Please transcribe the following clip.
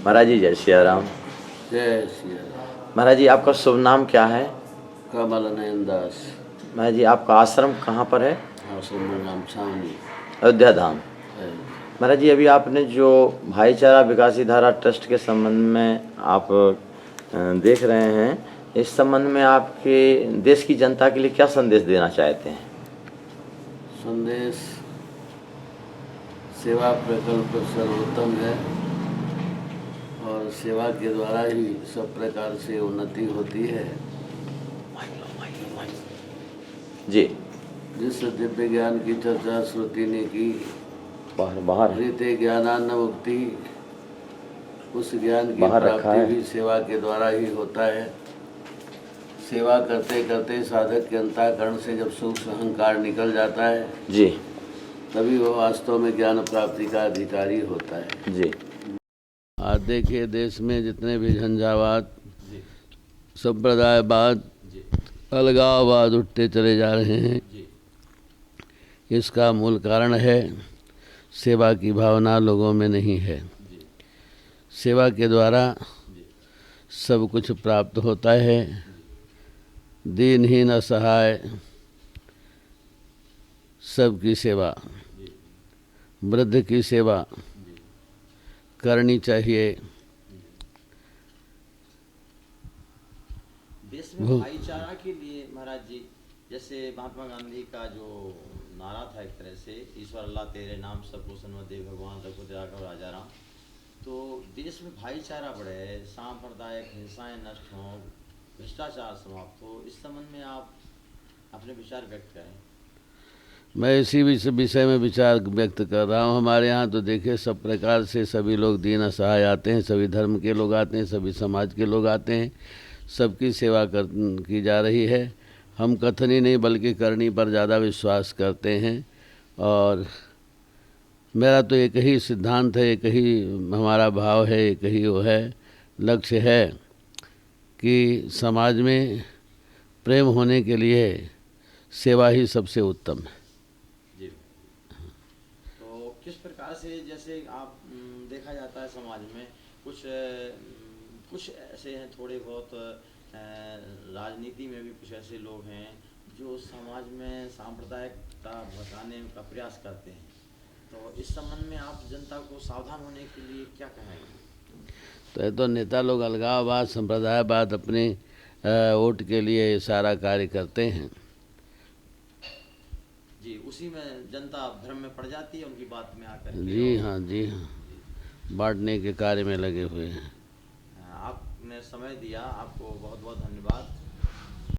महाराज जी जय सिया राम। जय श्री राम। महाराज जी आपका शुभ नाम क्या है? कमल नयन दास। महाराज जी आपका आश्रम कहाँ पर है? आश्रम में नाम छावनी अयोध्या धाम। है। महाराज जी अभी आपने जो भाईचारा विकासी धारा ट्रस्ट के संबंध में आप देख रहे हैं, इस संबंध में आपके देश की जनता के लिए क्या संदेश देना चाहते हैं? संदेश सेवा प्रकल्प सर्वोत्तम है और सेवा के द्वारा ही सब प्रकार से उन्नति होती है। जी जिस दिव्य ज्ञान की चर्चा श्रुति ने की, बाहर रीते ज्ञानान्न मुक्ति, उस ज्ञान की बाहर रखा प्राप्ति है। भी सेवा के द्वारा ही होता है। सेवा करते करते साधक के अंतःकरण से जब सूक्ष्म अहंकार निकल जाता है जी तभी वो वास्तव में ज्ञान प्राप्ति का अधिकारी होता है। जी। आज देखिए देश में जितने भी झंझावात, संप्रदायवाद, अलगाववाद उठते चले जा रहे हैं, इसका मूल कारण है सेवा की भावना लोगों में नहीं है। सेवा के द्वारा सब कुछ प्राप्त होता है। दीनहीन असहाय सबकी सेवा, वृद्ध की सेवा करनी चाहिए। देश में भाईचारा के लिए महाराज जी, जैसे महात्मा गांधी का जो नारा था एक तरह से, ईश्वर अल्लाह तेरे नाम सबको सन्मत दे भगवान सबको तेरा कर राजा राम, तो देश में भाईचारा बढ़े, सांप्रदायिक हिंसाएं नष्ट हों, भ्रष्टाचार समाप्त हो, इस संबंध में आप अपने विचार व्यक्त करें। मैं इसी विषय में विचार व्यक्त कर रहा हूँ। हमारे यहाँ तो देखिए सब प्रकार से सभी लोग दीन असहाय आते हैं, सभी धर्म के लोग आते हैं, सभी समाज के लोग आते हैं, सबकी सेवा की जा रही है। हम कथनी नहीं बल्कि करनी पर ज़्यादा विश्वास करते हैं और मेरा तो एक ही सिद्धांत है, एक ही हमारा भाव है, एक ही वो है, लक्ष्य है कि समाज में प्रेम होने के लिए सेवा ही सबसे उत्तम है। जी। तो किस प्रकार से, जैसे आप देखा जाता है समाज में कुछ ऐसे हैं, थोड़े बहुत राजनीति में भी कुछ ऐसे लोग हैं जो समाज में सांप्रदायिकता भड़काने का प्रयास करते हैं, तो इस संबंध में आप जनता को सावधान होने के लिए क्या कहेंगे? तो ये तो नेता लोग अलगाववाद, संप्रदायवाद अपने वोट के लिए सारा कार्य करते हैं। जी, उसी में जनता भ्रम में पड़ जाती है उनकी बात में आकर। जी हाँ, जी हाँ, बांटने के कार्य में लगे हुए हैं। आपने समय दिया, आपको बहुत बहुत धन्यवाद।